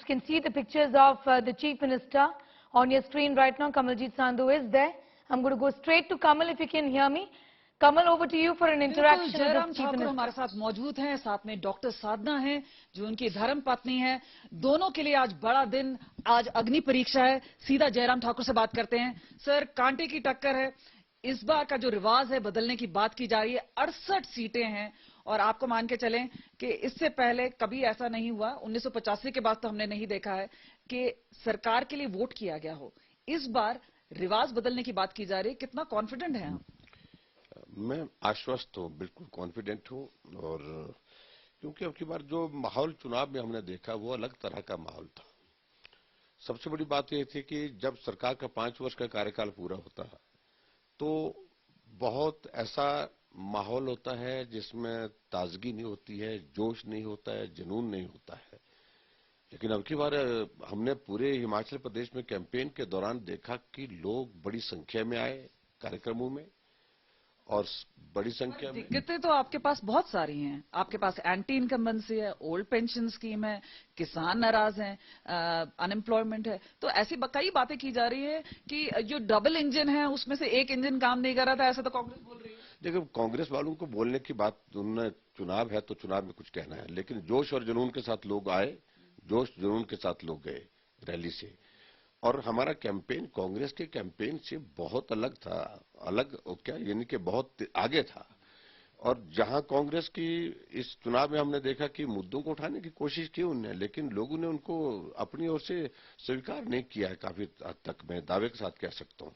can see the pictures of the Chief Minister on your screen right now. Kamaljeet Sandhu is there. I'm going to go straight to Kamal if you can hear me. Kamal, over to you for an interaction with the Jairam Chief Thakur Minister. हमारे साथ मौजूद हैं, साथ में doctor साधना हैं जो उनकी धर्म पत्नी हैं। दोनों के लिए आज बड़ा दिन, आज अग्नि परीक्षा है। सीधा जयराम ठाकुर से बात करते हैं। सर, कांटे की टक्कर है। इस बार का जो रिवाज है बदलने की बात की जा रही है। 68 सीटें हैं और आपको मान के चलें कि इससे पहले कभी ऐसा नहीं हुआ। 1985 के बाद तो हमने नहीं देखा है कि सरकार के लिए वोट किया गया हो। इस बार रिवाज बदलने की बात की जा रही है। कितना कॉन्फिडेंट है आप? मैं आश्वस्त हूं, बिल्कुल कॉन्फिडेंट हूं। और क्योंकि अब की बार जो माहौल चुनाव में हमने देखा वो अलग तरह का माहौल था। सबसे बड़ी बात यह थी कि जब सरकार का 5 वर्ष का कार्यकाल पूरा होता है तो बहुत ऐसा माहौल होता है जिसमें ताजगी नहीं होती है, जोश नहीं होता है, जुनून नहीं होता है। लेकिन अब की बार हमने पूरे हिमाचल प्रदेश में कैंपेन के दौरान देखा कि लोग बड़ी संख्या में आए कार्यक्रमों में और बड़ी संख्या में। दिक्कतें तो आपके पास बहुत सारी हैं। आपके पास एंटी इनकम्बेंसी है, ओल्ड पेंशन स्कीम है, किसान नाराज हैं, अनएम्प्लॉयमेंट है। तो ऐसी कई बातें की जा रही है कि जो डबल इंजन है उसमें से एक इंजन काम नहीं कर रहा था, ऐसा तो कांग्रेस बोल रही है। देखिए, कांग्रेस वालों को बोलने की बात, उन्होंने चुनाव है तो चुनाव में कुछ कहना है, लेकिन जोश और जुनून के साथ लोग आए, जोश जुनून के साथ लोग गए रैली से। और हमारा कैंपेन कांग्रेस के कैंपेन से बहुत अलग था। अलग क्या, यानी कि बहुत आगे था। और जहां कांग्रेस की इस चुनाव में हमने देखा कि मुद्दों को उठाने की कोशिश की उन्होंने, लेकिन लोगों ने उनको अपनी ओर से स्वीकार नहीं किया है काफी हद तक, मैं दावे के साथ कह सकता हूं।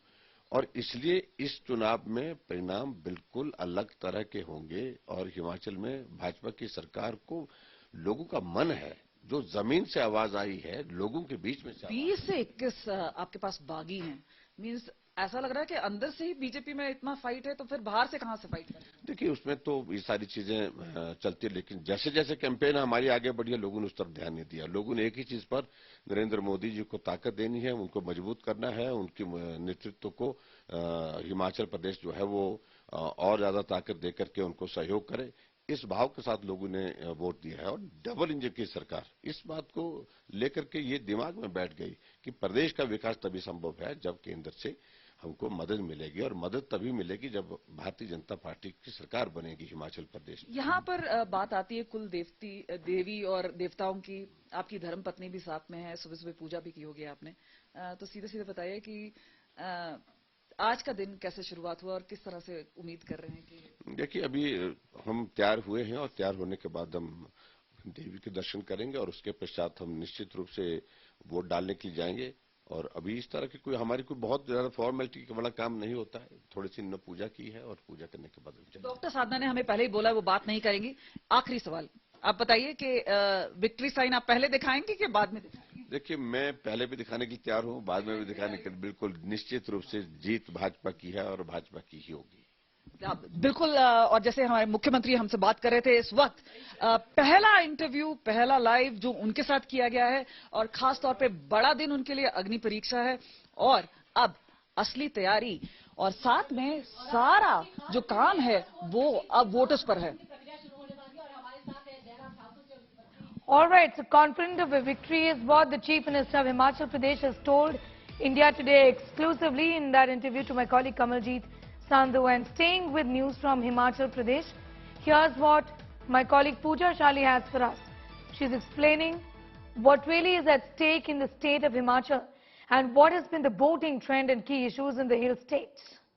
और इसलिए इस चुनाव में परिणाम बिल्कुल अलग तरह के होंगे। और हिमाचल में भाजपा की सरकार को लोगों का मन है, जो जमीन से आवाज आई है, लोगों के बीच में 20 से 21 आपके पास बागी हैं। मींस ऐसा लग रहा है कि अंदर से ही बीजेपी में इतना फाइट है, तो फिर बाहर से कहां से फाइट करें? देखिए, उसमें तो ये सारी चीजें चलती है, लेकिन जैसे जैसे कैंपेन हमारी आगे बढ़ी है, लोगों ने उस तरफ ध्यान नहीं दिया। लोगों ने एक ही चीज पर, नरेंद्र मोदी जी को ताकत देनी है, उनको मजबूत करना है, उनके नेतृत्व को हिमाचल प्रदेश जो है वो और ज्यादा ताकत देकर के उनको सहयोग करे। इस भाव के साथ लोगों ने वोट दिया है। और डबल इंजन की सरकार, इस बात को लेकर के ये दिमाग में बैठ गई कि प्रदेश का विकास तभी संभव है जब केंद्र से हमको मदद मिलेगी, और मदद तभी मिलेगी जब भारतीय जनता पार्टी की सरकार बनेगी हिमाचल प्रदेश में। यहाँ पर बात आती है कुल देवी और देवताओं की। आपकी धर्म पत्नी भी साथ में है, सुबह सुबह पूजा भी की होगी आपने। तो सीधे सीधे बताइए कि आज का दिन कैसे शुरुआत हुआ और किस तरह से उम्मीद कर रहे हैं कि? देखिए, अभी हम तैयार हुए हैं और तैयार होने के बाद हम देवी के दर्शन करेंगे और उसके पश्चात हम निश्चित रूप से वोट डालने के लिए जाएंगे। और अभी इस तरह की कोई हमारी कोई बहुत ज्यादा फॉर्मेलिटी का बड़ा काम नहीं होता है। थोड़ी सी हमने पूजा की है और पूजा करने के बाद डॉक्टर साधना ने हमें पहले ही बोला वो बात नहीं करेंगी। आखिरी सवाल, आप बताइए कि विक्ट्री साइन आप पहले दिखाएंगे कि बाद में दिखाएंगे? देखिए, मैं पहले भी दिखाने के लिए तैयार हूं, बाद में भी दिखाने के लिए। बिल्कुल निश्चित रूप से जीत भाजपा की है और भाजपा की ही होगी। बिल्कुल। और जैसे हमारे मुख्यमंत्री हमसे बात कर रहे थे इस वक्त, पहला इंटरव्यू, पहला लाइव जो उनके साथ किया गया है, और खास तौर पे बड़ा दिन उनके लिए अग्नि परीक्षा है। और अब असली तैयारी और साथ में सारा जो काम है वो अब वोटर्स पर है। All right, so confident of a victory is what the Chief Minister of Himachal Pradesh has told India Today exclusively in that interview to my colleague Kamaljeet Sandhu. And staying with news from Himachal Pradesh, here's what my colleague Pooja Shali has for us. She's explaining what really is at stake in the state of Himachal and what has been the voting trend and key issues in the hill states.